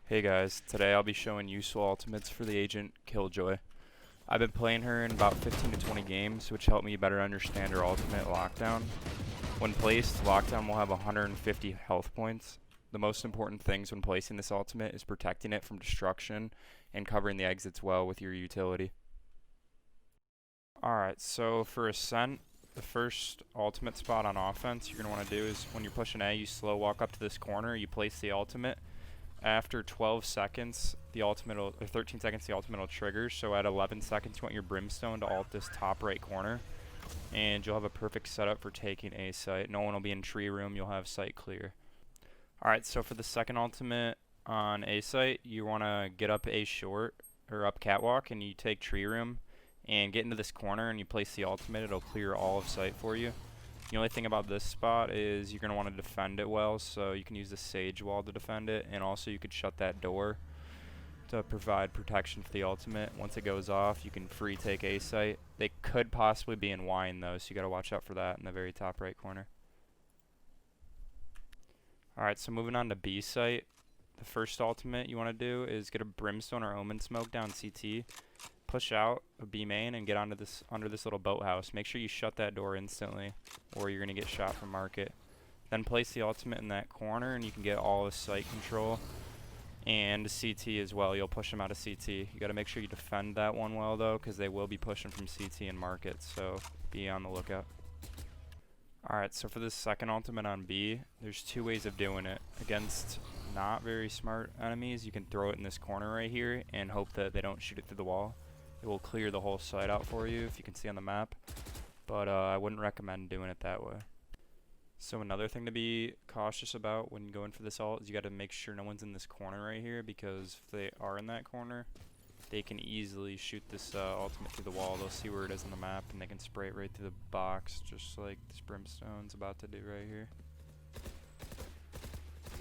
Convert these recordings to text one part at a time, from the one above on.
Hey guys, today I'll be showing useful ultimates for the agent Killjoy. I've been playing her in about 15 to 20 games, which helped me better understand her ultimate lockdown. When placed, lockdown will have 150 health points. The most important things when placing this ultimate is protecting it from destruction and covering the exits well with your utility. Alright, so for Ascent, the first ultimate spot on offense you're going to want to do is when you're pushing A, you slow walk up to this corner, you place the ultimate. After 12 seconds, the ultimate will, or 13 seconds, the ultimate will trigger. So at 11 seconds, you want your Brimstone to ult this top right corner, and you'll have a perfect setup for taking A site. No one will be in tree room. You'll have site clear. Alright, so for the second ultimate on A site, you want to get up A short, or up catwalk, and you take tree room, and get into this corner, and you place the ultimate. It'll clear all of site for you. The only thing about this spot is you're going to want to defend it well, so you can use the sage wall to defend it, and also you could shut that door to provide protection for the ultimate. Once it goes off, you can free take A site. They could possibly be in wine though, so you got to watch out for that in the very top right corner. Alright, so moving on to B site. The first ultimate you want to do is get a Brimstone or Omen smoke down CT. Push out a B main and get onto this under this little boathouse. Make sure you shut that door instantly, or you're gonna get shot from market. Then place the ultimate in that corner, and you can get all of site control and CT as well. You'll push them out of CT. You got to make sure you defend that one well though, because they will be pushing from CT and market. So be on the lookout. Alright, so for this second ultimate on B, there's two ways of doing it. Against not very smart enemies, you can throw it in this corner right here and hope that they don't shoot it through the wall. It will clear the whole site out for you, if you can see on the map, but I wouldn't recommend doing it that way. So another thing to be cautious about when going for this ult is you got to make sure no one's in this corner right here, because if they are in that corner, they can easily shoot this ultimate through the wall. They'll see where it is on the map, and they can spray it right through the box, just like this Brimstone's about to do right here.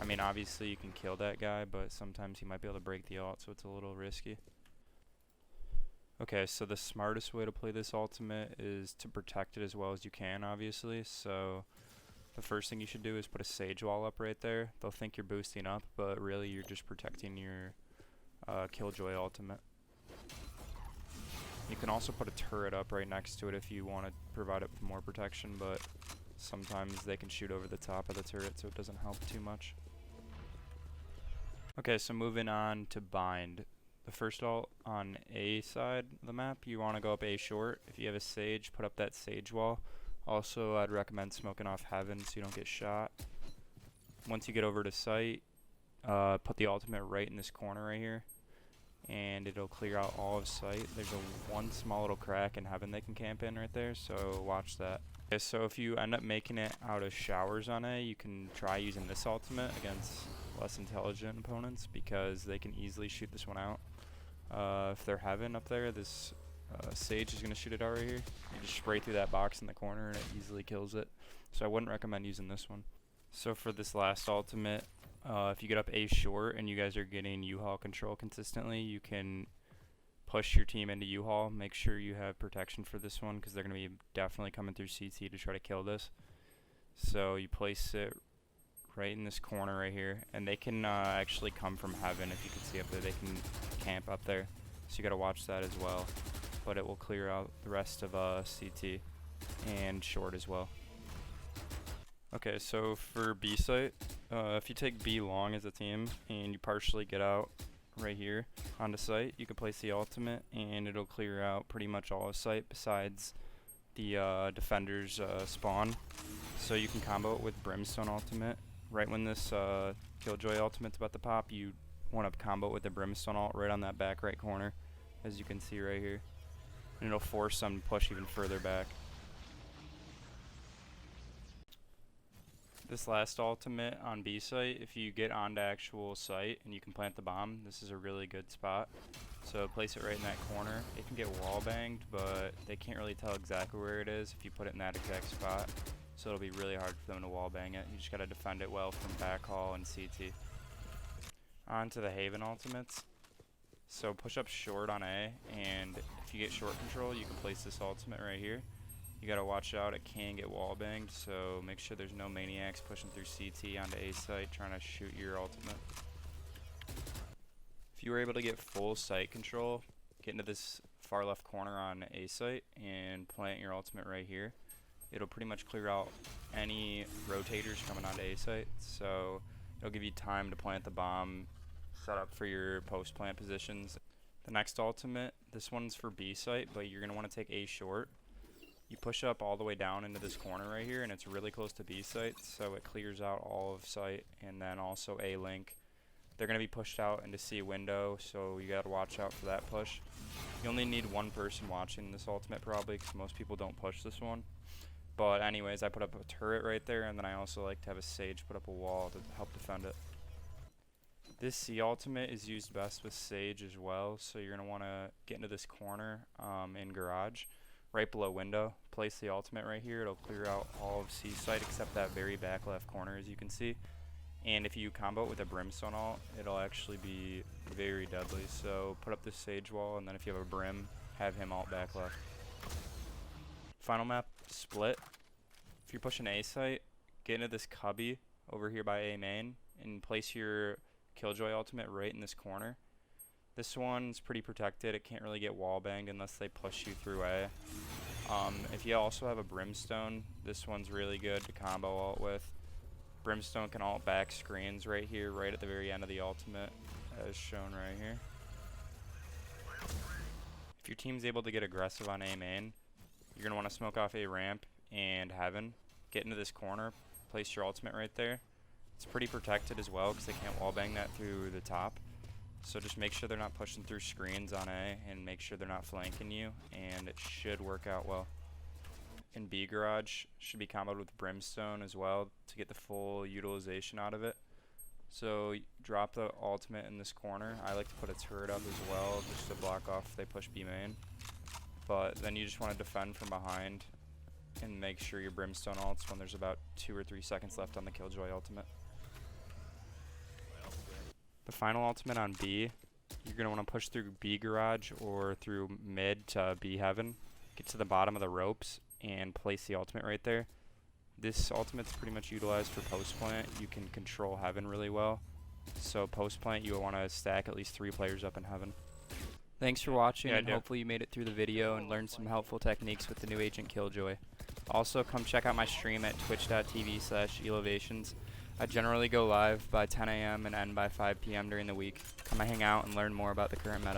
I mean, obviously you can kill that guy, but sometimes he might be able to break the ult, so it's a little risky. Okay, so the smartest way to play this ultimate is to protect it as well as you can, obviously. So the first thing you should do is put a sage wall up right there. They'll think you're boosting up, but really you're just protecting your Killjoy ultimate. You can also put a turret up right next to it if you want to provide it with more protection, but sometimes they can shoot over the top of the turret, so it doesn't help too much. Okay, so moving on to bind. The first ult on A side of the map, you want to go up A short. If you have a sage, put up that sage wall. Also, I'd recommend smoking off heaven so you don't get shot. Once you get over to site, put the ultimate right in this corner right here, and it'll clear out all of site. There's one small little crack in heaven they can camp in right there, so watch that. Okay, so if you end up making it out of showers on A, you can try using this ultimate against less intelligent opponents, because they can easily shoot this one out. If they're heaven up there, this sage is going to shoot it out right here. You just spray through that box in the corner and it easily kills it. So I wouldn't recommend using this one. So for this last ultimate, if you get up A short and you guys are getting U-Haul control consistently, you can push your team into U-Haul. Make sure you have protection for this one, because they're going to be definitely coming through CT to try to kill this. So you place it right in this corner right here, and they can actually come from heaven. If you can see up there, they can camp up there, so you got to watch that as well, but it will clear out the rest of CT and short as well. Okay, so for B site, if you take B long as a team and you partially get out right here onto site, you can place the ultimate and it'll clear out pretty much all of site besides the defender's spawn. So you can combo it with Brimstone ultimate. Right when this Killjoy ultimate's about to pop, you want to combo it with the Brimstone ult right on that back right corner, as you can see right here. And it'll force them to push even further back. This last ultimate on B site, if you get onto actual site and you can plant the bomb, this is a really good spot. So place it right in that corner. It can get wall banged, but they can't really tell exactly where it is if you put it in that exact spot. So it'll be really hard for them to wall bang it. You just gotta defend it well from backhaul and CT. On to the Haven ultimates. So push up short on A, and if you get short control, you can place this ultimate right here. You gotta watch out, it can get wallbanged, so make sure there's no maniacs pushing through CT onto A site trying to shoot your ultimate. If you were able to get full site control, get into this far left corner on A site and plant your ultimate right here, it'll pretty much clear out any rotators coming onto A site, so it'll give you time to plant the bomb, set up for your post plant positions. The next ultimate, this one's for B site, but you're going to want to take A short. You push up all the way down into this corner right here, and it's really close to B site, so it clears out all of site, and then also A link. They're going to be pushed out into C window, so you got to watch out for that push. You only need one person watching this ultimate probably, because most people don't push this one. But anyways, I put up a turret right there, and then I also like to have a sage put up a wall to help defend it. This C ultimate is used best with Sage as well, so you're going to want to get into this corner in garage, right below window. Place the ultimate right here. It'll clear out all of C site except that very back left corner, as you can see. And if you combo it with a Brimstone ult, it'll actually be very deadly. So put up this Sage wall, and then if you have a Brim, have him ult back left. Final map, Split. If you're pushing A site, get into this cubby over here by A main, and place your Killjoy ultimate right in this corner. This one's pretty protected. It can't really get wall banged unless they push you through A. If you also have a Brimstone, this one's really good to combo ult with. Brimstone can ult back screens right here, right at the very end of the ultimate, as shown right here. If your team's able to get aggressive on A main, you're going to want to smoke off A ramp and heaven. Get into this corner, place your ultimate right there. It's pretty protected as well because they can't wallbang that through the top. So just make sure they're not pushing through screens on A and make sure they're not flanking you, and it should work out well. In B garage, should be comboed with Brimstone as well to get the full utilization out of it. So drop the ultimate in this corner. I like to put a turret up as well just to block off if they push B main. But then you just want to defend from behind and make sure your Brimstone ults when there's about 2 or 3 seconds left on the Killjoy ultimate. The final ultimate on B, you're going to want to push through B garage or through mid to B heaven. Get to the bottom of the ropes and place the ultimate right there. This ultimate's pretty much utilized for post plant. You can control heaven really well. So post plant, you will want to stack at least 3 players up in heaven. Thanks for watching, and hopefully you made it through the video and learned some helpful techniques with the new agent Killjoy. Also, come check out my stream at twitch.tv/Elovations. I generally go live by 10 a.m. and end by 5 p.m. during the week. Come hang out and learn more about the current meta.